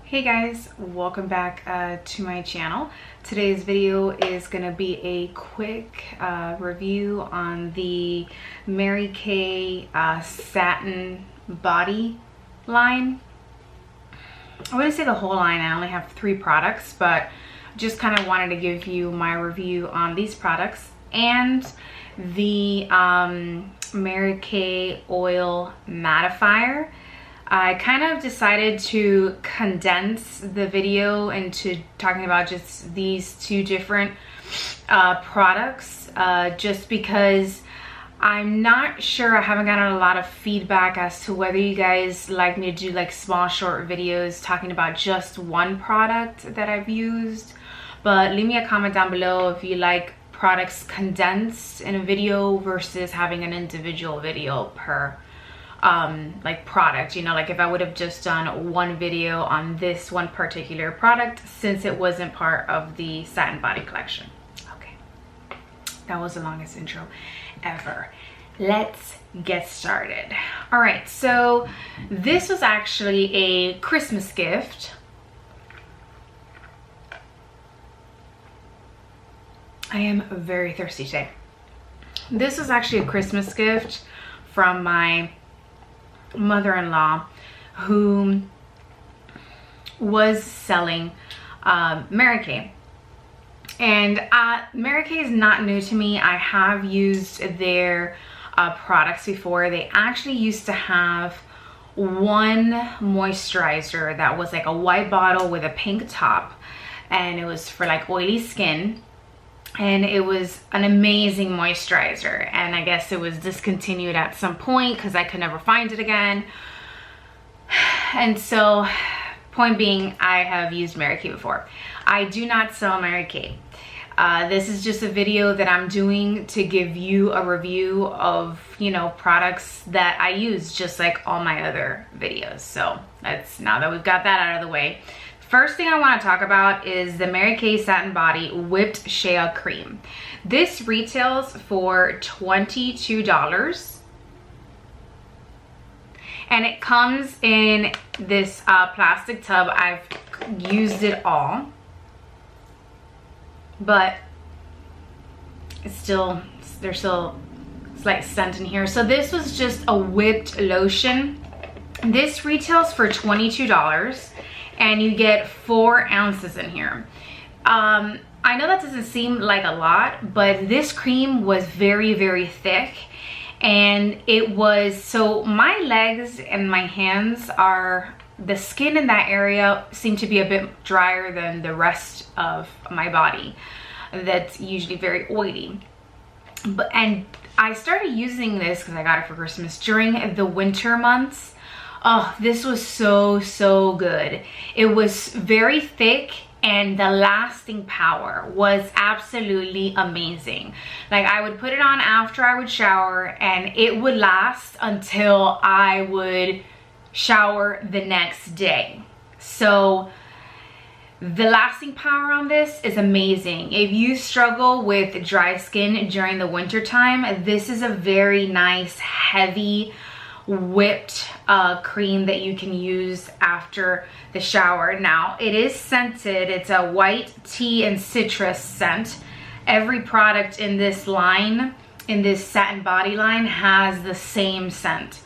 Hey guys, welcome back to my channel. Today's video is gonna be a quick review on the Mary Kay Satin body line. I wouldn't say the whole line, I only have 3 products, but just kind of wanted to give you my review on these products and the Mary Kay Oil Mattifier. I kind of decided to condense the video into talking about just these 2 different products just because I'm not sure, I haven't gotten a lot of feedback as to whether you guys like me to do like small short videos talking about just one product that I've used. But leave me a comment down below if you like products condensed in a video versus having an individual video per like product, you know, like if I would have just done one video on this one particular product since it wasn't part of the Satin body collection. Okay, that was the longest intro ever. Let's get started. All right, so this was actually a Christmas gift. I am very thirsty today. This was actually a Christmas gift from my mother-in-law who was selling Mary Kay, and Mary Kay is not new to me. I have used their products before. They actually used to have one moisturizer that was like a white bottle with a pink top, and it was for like oily skin, and it was an amazing moisturizer, and I guess it was discontinued at some point because I could never find it again. And so point being, I have used Mary Kay before. I do not sell Mary Kay. This is just a video that I'm doing to give you a review of, you know, products that I use just like all my other videos. So that's, now that we've got that out of the way, first thing I want to talk about is the Mary Kay Satin Body Whipped Shea Cream. This retails for $22. And it comes in this plastic tub. I've used it all, but it's still, there's still slight scent in here. So this was just a whipped lotion. This retails for $22. And you get 4 ounces in here. I know that doesn't seem like a lot, but this cream was very, very thick. And it was, so my legs and my hands are, the skin in that area seemed to be a bit drier than the rest of my body. That's usually very oily. And I started using this because I got it for Christmas during the winter months. Oh, this was so good. It was very thick and the lasting power was absolutely amazing. Like, I would put it on after I would shower and it would last until I would shower the next day. So the lasting power on this is amazing. If you struggle with dry skin during the winter time, this is a very nice heavy whipped cream that you can use after the shower. Now, it is scented. It's a white tea and citrus scent. Every product in this line, in this satin body line, has the same scent.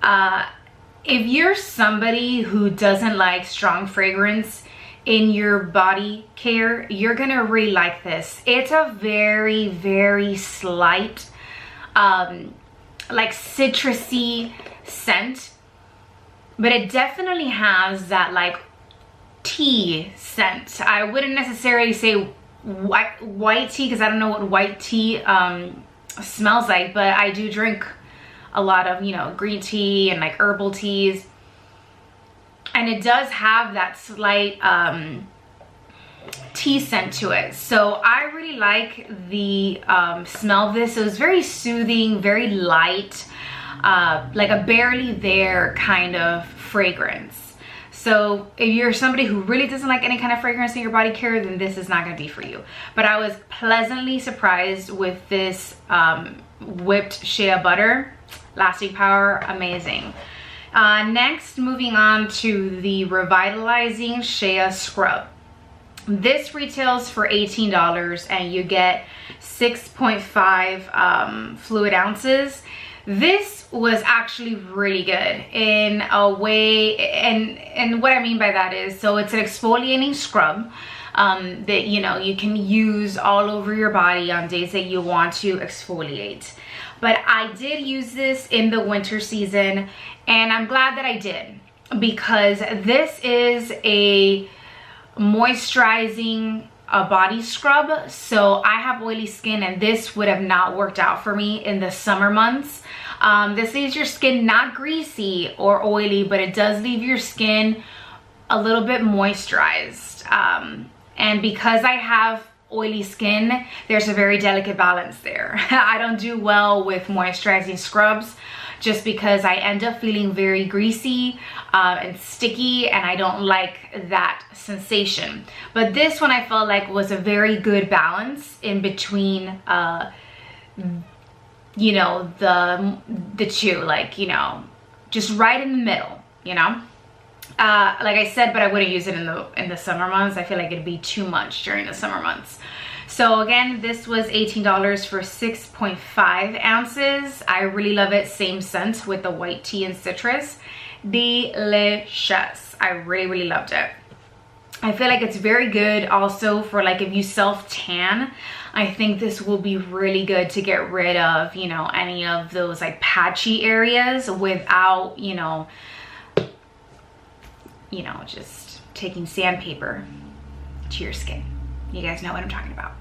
If you're somebody who doesn't like strong fragrance in your body care, you're gonna really like this. It's a very, very slight like citrusy scent, but it definitely has that like tea scent. I wouldn't necessarily say white tea because I don't know what white tea smells like, but I do drink a lot of, you know, green tea and like herbal teas, and it does have that slight tea scent to it. So I really like the smell of this. It was very soothing, very light, like a barely there kind of fragrance. So if you're somebody who really doesn't like any kind of fragrance in your body care, then this is not going to be for you. But I was pleasantly surprised with this whipped shea butter. Lasting power, amazing. Next, moving on to the Revitalizing Shea Scrub. This retails for $18 and you get 6.5 fluid ounces. This was actually really good in a way, and what I mean by that is, so it's an exfoliating scrub that, you know, you can use all over your body on days that you want to exfoliate. But I did use this in the winter season, and I'm glad that I did, because this is a moisturizing body scrub. So I have oily skin, and this would have not worked out for me in the summer months. This leaves your skin not greasy or oily, but it does leave your skin a little bit moisturized. And because I have oily skin, there's a very delicate balance there. I don't do well with moisturizing scrubs just because I end up feeling very greasy and sticky, and I don't like that sensation. But this one I felt like was a very good balance in between you know, the two, like, you know, just right in the middle, you know. Like I said, but I wouldn't use it in the summer months. I feel like it'd be too much during the summer months. So again, this was $18 for 6.5 ounces. I really love it. Same scent with the white tea and citrus. Delicious. I really loved it. I feel like it's very good also for, like, if you self tan. I think this will be really good to get rid of, you know, any of those like patchy areas without, you know, just taking sandpaper to your skin. You guys know what I'm talking about.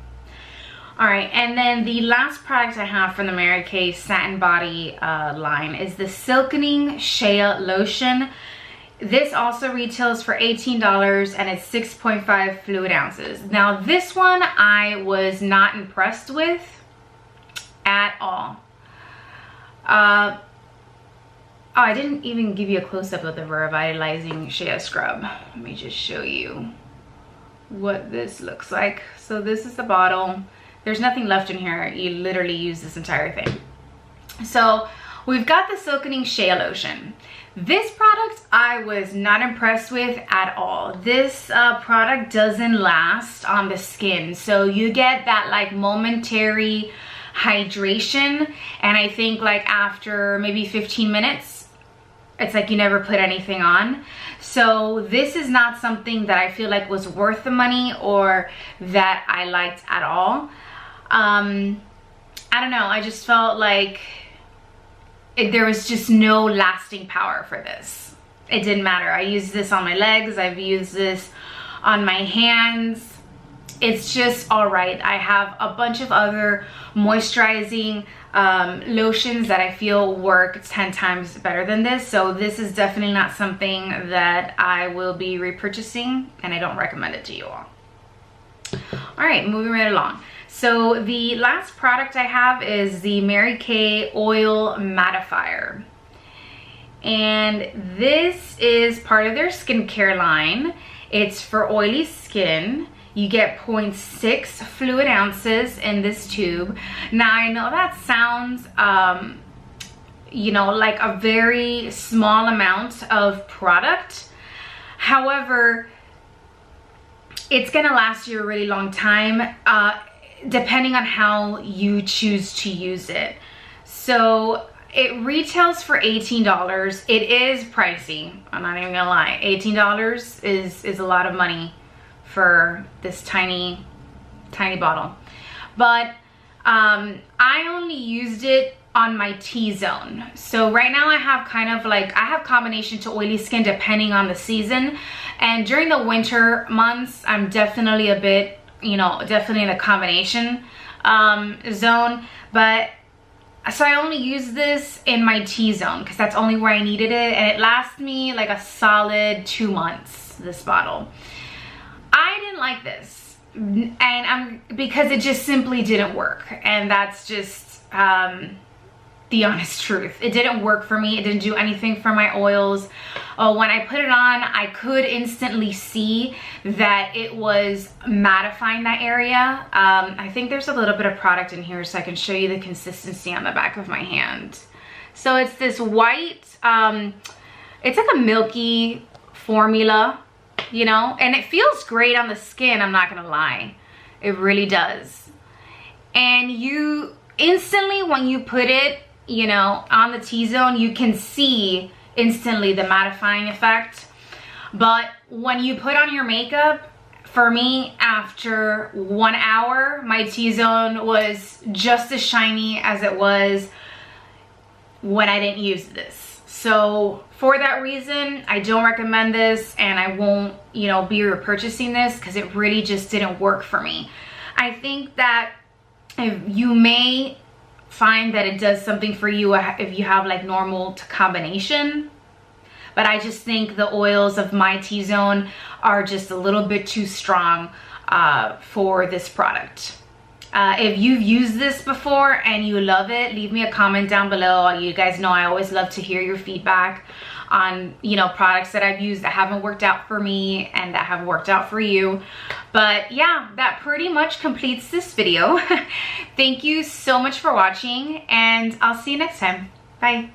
All right, and then the last product I have from the Mary Kay Satin Body line is the Silkening Shea Lotion. This also retails for $18 and it's 6.5 fluid ounces. Now this one I was not impressed with at all. Oh, I didn't even give you a close-up of the Revitalizing Shea Scrub. Let me just show you what this looks like. So this is the bottle. There's nothing left in here. You literally use this entire thing. So we've got the Silkening Shea Lotion. This product I was not impressed with at all. This product doesn't last on the skin. So you get that like momentary hydration, and I think like after maybe 15 minutes, it's like you never put anything on. So this is not something that I feel like was worth the money or that I liked at all. I don't know, I just felt like there was just no lasting power for this. It didn't matter. I used this on my legs, I've used this on my hands. It's just all right. I have a bunch of other moisturizing lotions that I feel work 10 times better than this. So this is definitely not something that I will be repurchasing, and I don't recommend it to you all. All right, moving right along. So the last product I have is the Mary Kay Oil Mattifier. And this is part of their skincare line. It's for oily skin. You get 0.6 fluid ounces in this tube. Now I know that sounds, you know, like a very small amount of product. However, it's gonna last you a really long time, depending on how you choose to use it. So it retails for $18. It is pricey, I'm not even gonna lie. $18 is a lot of money for this tiny bottle. But I only used it on my T-zone. So right now I have kind of like, I have combination to oily skin depending on the season. And during the winter months, I'm definitely a bit, you know, definitely in the combination zone. But so I only use this in my T-zone because that's only where I needed it. And it lasts me like a solid 2 months, this bottle. I didn't like this, and because it just simply didn't work, and that's just the honest truth. It didn't work for me. It didn't do anything for my oils. When I put it on, I could instantly see that it was mattifying that area. I think there's a little bit of product in here so I can show you the consistency on the back of my hand. So it's this white It's like a milky formula, you know, and it feels great on the skin, I'm not gonna lie. It really does. And you instantly, when you put it, you know, on the T-zone, you can see instantly the mattifying effect. But when you put on your makeup, for me, after 1 hour, my T-zone was just as shiny as it was when I didn't use this. So for that reason, I don't recommend this, and I won't, you know, be repurchasing this because it really just didn't work for me. I think that if you may find that it does something for you if you have like normal to combination, but I just think the oils of my T-zone are just a little bit too strong for this product. If you've used this before and you love it, leave me a comment down below. You guys know I always love to hear your feedback on, you know, products that I've used that haven't worked out for me and that have worked out for you. But yeah, that pretty much completes this video. Thank you so much for watching, and I'll see you next time. Bye.